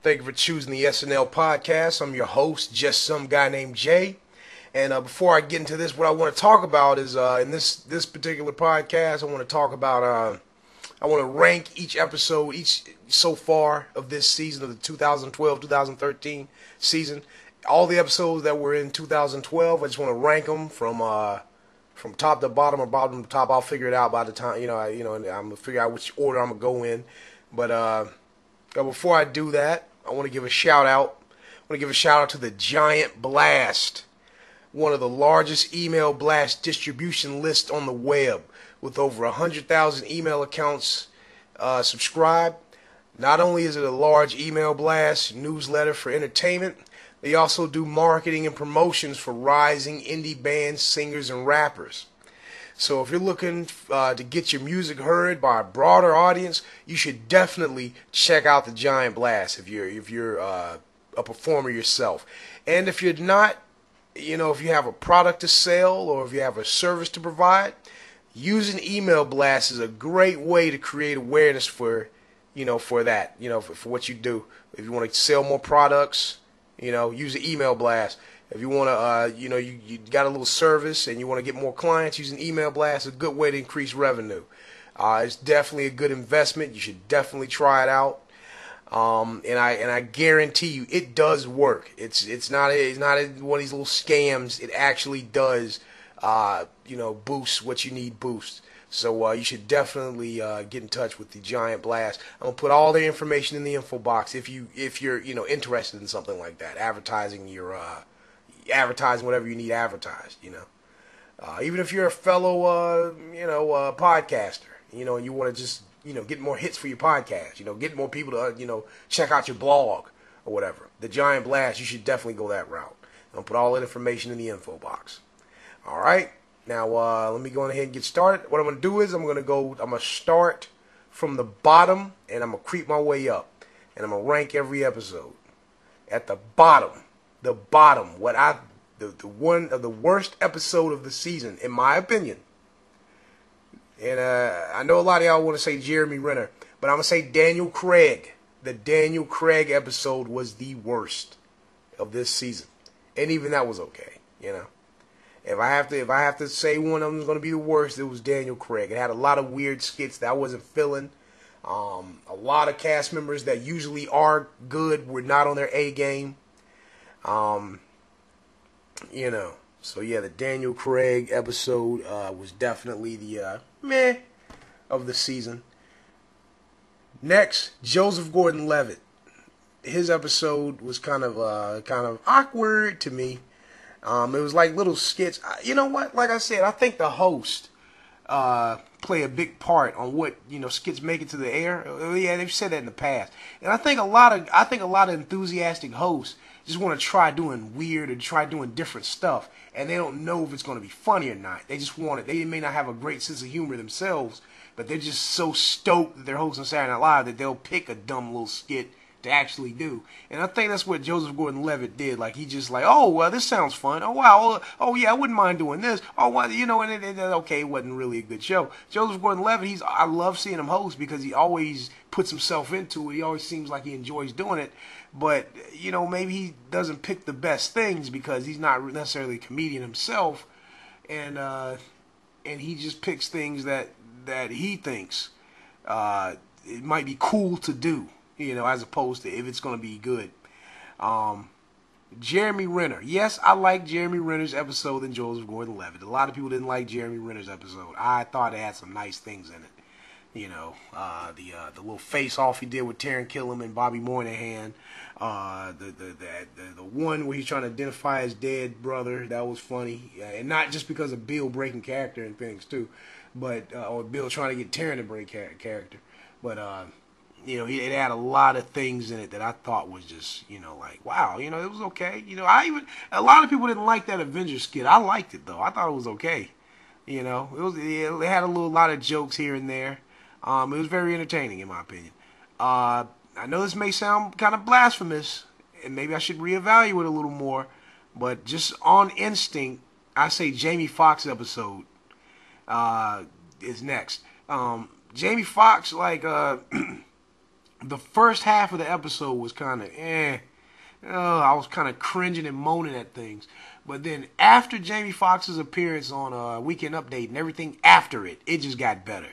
Thank you for choosing the SNL podcast. I'm your host, just some guy named Jay. And before I get into this, what I want to talk about is in this particular podcast, I want to talk about I want to rank each episode, each so far of this season of the 2012-2013 season. All the episodes that were in 2012, I just want to rank them from top to bottom or bottom to top. I'll figure it out by the time and I'm gonna figure out which order I'm gonna go in. But before I do that, I want to give a shout out. I want to give a shout out to the Giant Blast, one of the largest email blast distribution lists on the web, with over 100,000 email accounts subscribed. Not only is it a large email blast newsletter for entertainment, they also do marketing and promotions for rising indie bands, singers, and rappers. So if you're looking to get your music heard by a broader audience, you should definitely check out the Giant Blast if you're a performer yourself. And if you're not, if you have a product to sell or if you have a service to provide, using email blasts is a great way to create awareness for that, for what you do. If you want to sell more products, use an email blast. If you want to, you got a little service and you want to get more clients, using email blast is a good way to increase revenue. It's definitely a good investment. You should definitely try it out. And I guarantee you, it does work. It's not one of these little scams. It actually does, boost what you need boost. So you should definitely get in touch with the Giant Blast. I'm gonna put all the information in the info box if you're interested in something like that, advertising whatever you need advertised. Even if you're a fellow podcaster, and you want to just get more hits for your podcast, get more people to check out your blog or whatever. The Giant Blast, you should definitely go that route. I'm gonna put all that information in the info box. All right. Now, let me go ahead and get started. What I'm going to do is I'm going to start from the bottom, and I'm going to creep my way up. And I'm going to rank every episode. At the bottom, the one of the worst episode of the season, in my opinion. And I know a lot of y'all want to say Jeremy Renner, but I'm going to say Daniel Craig. The Daniel Craig episode was the worst of this season. And even that was okay, If I have to say one of them is going to be the worst, it was Daniel Craig. It had a lot of weird skits that I wasn't feeling. A lot of cast members that usually are good were not on their A game. So yeah, the Daniel Craig episode was definitely the meh of the season. Next, Joseph Gordon-Levitt. His episode was kind of awkward to me. It was like little skits. You know what? Like I said, I think the host play a big part on what skits make it to the air. Yeah, they've said that in the past, and I think a lot of enthusiastic hosts just want to try doing weird or try doing different stuff, and they don't know if it's going to be funny or not. They just want it. They may not have a great sense of humor themselves, but they're just so stoked that they're hosting Saturday Night Live that they'll pick a dumb little skit to actually do. And I think that's what Joseph Gordon-Levitt did. Like, he just like, oh, well, this sounds fun. Oh, wow. Oh, yeah, I wouldn't mind doing this. Oh, well, and okay, it wasn't really a good show. Joseph Gordon-Levitt, I love seeing him host because he always puts himself into it. He always seems like he enjoys doing it. But, maybe he doesn't pick the best things because he's not necessarily a comedian himself. And he just picks things that he thinks it might be cool to do. As opposed to if it's going to be good. Jeremy Renner. Yes, I like Jeremy Renner's episode than Joseph Gordon-Levitt. A lot of people didn't like Jeremy Renner's episode. I thought it had some nice things in it. The little face-off he did with Taran Killam and Bobby Moynihan. The one where he's trying to identify his dead brother. That was funny. And not just because of Bill breaking character and things, too. But, or Bill trying to get Taran to break character. But, it had a lot of things in it that I thought was just, like, wow, it was okay. A lot of people didn't like that Avengers skit. I liked it, though. I thought it was okay. It had a lot of jokes here and there. It was very entertaining, in my opinion. I know this may sound kind of blasphemous, and maybe I should reevaluate a little more, but just on instinct, I say Jamie Foxx episode is next. Jamie Foxx, like, The first half of the episode was kind of I was kind of cringing and moaning at things. But then after Jamie Foxx's appearance on Weekend Update and everything after it, it just got better.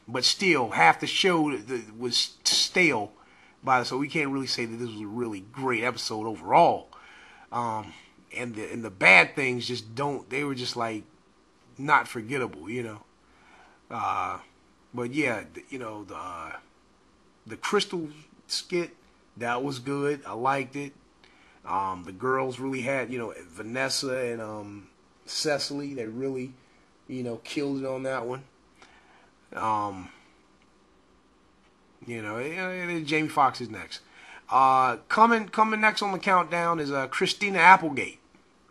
But still, half the show was stale. So we can't really say that this was a really great episode overall. And the bad things they were just like not forgettable, But yeah, the Crystal skit, that was good. I liked it. The girls really had, Vanessa and Cecily, they really, killed it on that one. Jamie Foxx is next. Coming next on the countdown is Christina Applegate,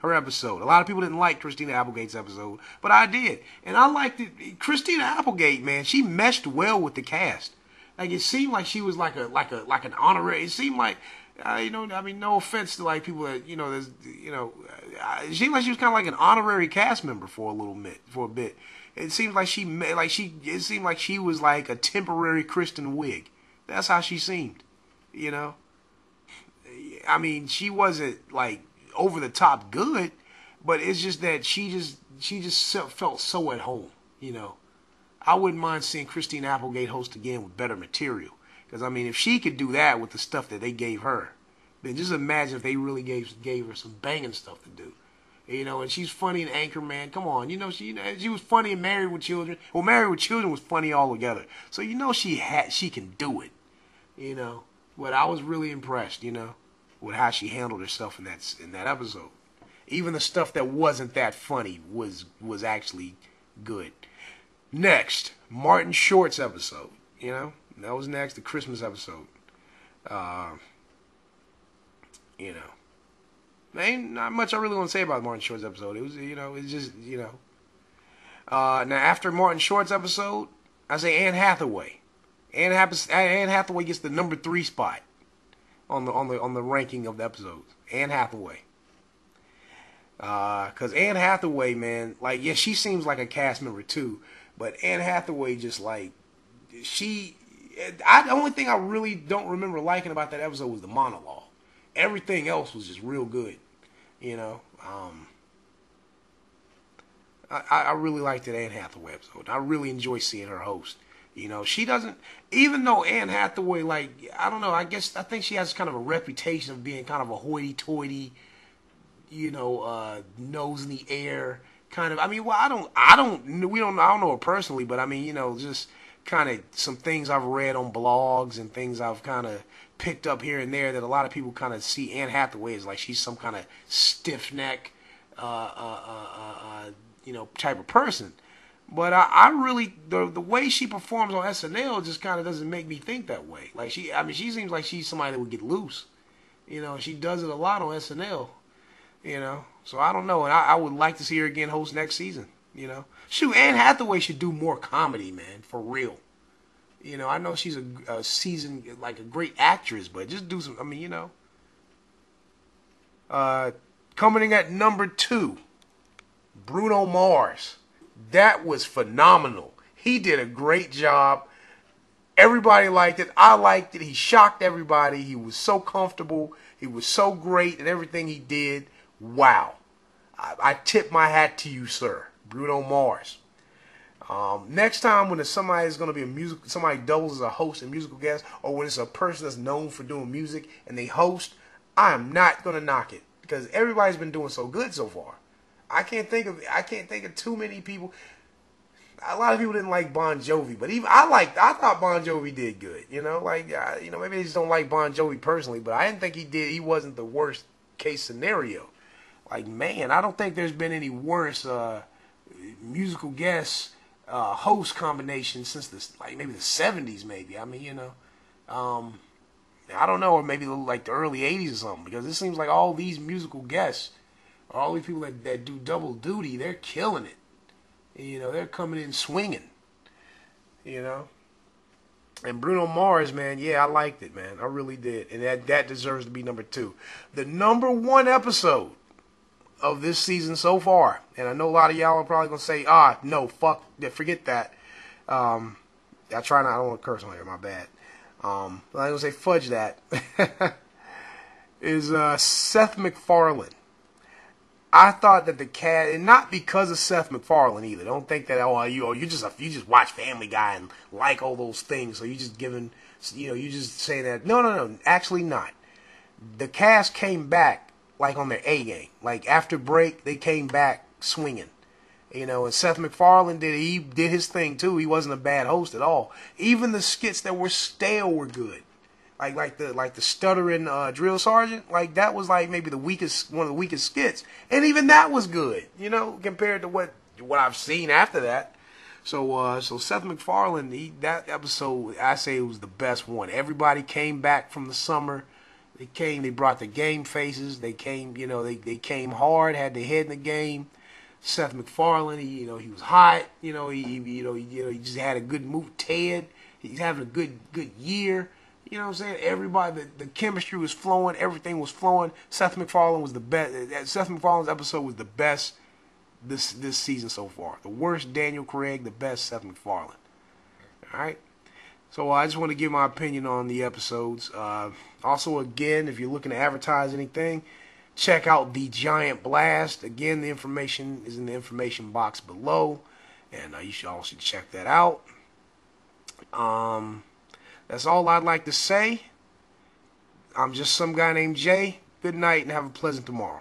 her episode. A lot of people didn't like Christina Applegate's episode, but I did, and I liked it. Christina Applegate, man, she meshed well with the cast. Like, it seemed like she was like an honorary. It seemed like, no offense to like people that it seemed like she was kind of like an honorary cast member for a bit. It seemed like it seemed like she was like a temporary Kristen Wiig. That's how she seemed, I mean, she wasn't like over the top good, but it's just that she just felt so at home, I wouldn't mind seeing Christine Applegate host again with better material. Because, I mean, if she could do that with the stuff that they gave her, then just imagine if they really gave her some banging stuff to do. And she's funny in Anchorman. Come on, she was funny in Married with Children. Well, Married with Children was funny altogether. So she can do it. But I was really impressed, with how she handled herself in that episode. Even the stuff that wasn't that funny was actually good. Next, Martin Short's episode. That was next, the Christmas episode. Ain't not much I really want to say about Martin Short's episode. It was, it's just, now after Martin Short's episode, I say Anne Hathaway. Anne Hathaway gets the number 3 spot on the ranking of the episodes. Anne Hathaway. Cause Anne Hathaway, man, like, yeah, she seems like a cast member too. But Anne Hathaway just like, the only thing I really don't remember liking about that episode was the monologue. Everything else was just real good, I really liked that Anne Hathaway episode. I really enjoy seeing her host. She doesn't, even though Anne Hathaway, like, I don't know, I think she has kind of a reputation of being kind of a hoity-toity, nose in the air kind of. I mean, well, I don't know her personally, but I mean, just kind of some things I've read on blogs and things I've kind of picked up here and there that a lot of people kind of see Anne Hathaway as like she's some kind of stiff neck, type of person. But I really, the way she performs on SNL just kind of doesn't make me think that way. Like, she seems like she's somebody that would get loose. She does it a lot on SNL. So I don't know, and I would like to see her again host next season. Shoot, Anne Hathaway should do more comedy, man, for real. I know she's a seasoned, like, a great actress, but just do some. I mean, coming in at number 2, Bruno Mars. That was phenomenal. He did a great job. Everybody liked it. I liked it. He shocked everybody. He was so comfortable. He was so great in everything he did. Wow. I tip my hat to you, sir. Bruno Mars. Next time when somebody is going to be somebody doubles as a host and musical guest, or when it's a person that's known for doing music and they host, I am not going to knock it because everybody's been doing so good so far. I can't think of too many people. A lot of people didn't like Bon Jovi, but I thought Bon Jovi did good. Maybe they just don't like Bon Jovi personally, but I didn't think he wasn't the worst case scenario. Like, man, I don't think there's been any worse musical guest host combination since maybe the 70s, maybe. I mean, I don't know, or maybe like the early 80s or something, because it seems like all these musical guests, all these people that do double duty, they're killing it. They're coming in swinging. And Bruno Mars, man, yeah, I liked it, man. I really did. And that deserves to be number 2. The number 1 episode of this season so far, and I know a lot of y'all are probably going to say, no, forget that. I don't want to curse on here, my bad. I'm gonna say fudge that. Is Seth MacFarlane. I thought that the cast, and not because of Seth MacFarlane either. Don't think that you just watch Family Guy and like all those things, so you just you just say that. No, actually not. The cast came back like on their A game. Like after break, they came back swinging. And Seth MacFarlane did his thing too. He wasn't a bad host at all. Even the skits that were stale were good. Like the stuttering drill sergeant, like that was like maybe one of the weakest skits, and even that was good, compared to what I've seen after that. So Seth MacFarlane, that episode, I say it was the best one. Everybody came back from the summer. They brought the game faces. They came, they came hard, had their head in the game. Seth MacFarlane, he was hot. He just had a good move. Ted, he's having a good year. You know what I'm saying? Everybody, the chemistry was flowing. Everything was flowing. Seth MacFarlane was the best. Seth MacFarlane's episode was the best this season so far. The worst Daniel Craig, the best Seth MacFarlane. All right? So I just want to give my opinion on the episodes. Also, again, if you're looking to advertise anything, check out The Giant Blast. Again, the information is in the information box below. And you should also check that out. That's all I'd like to say. I'm just some guy named Jay. Good night and have a pleasant tomorrow.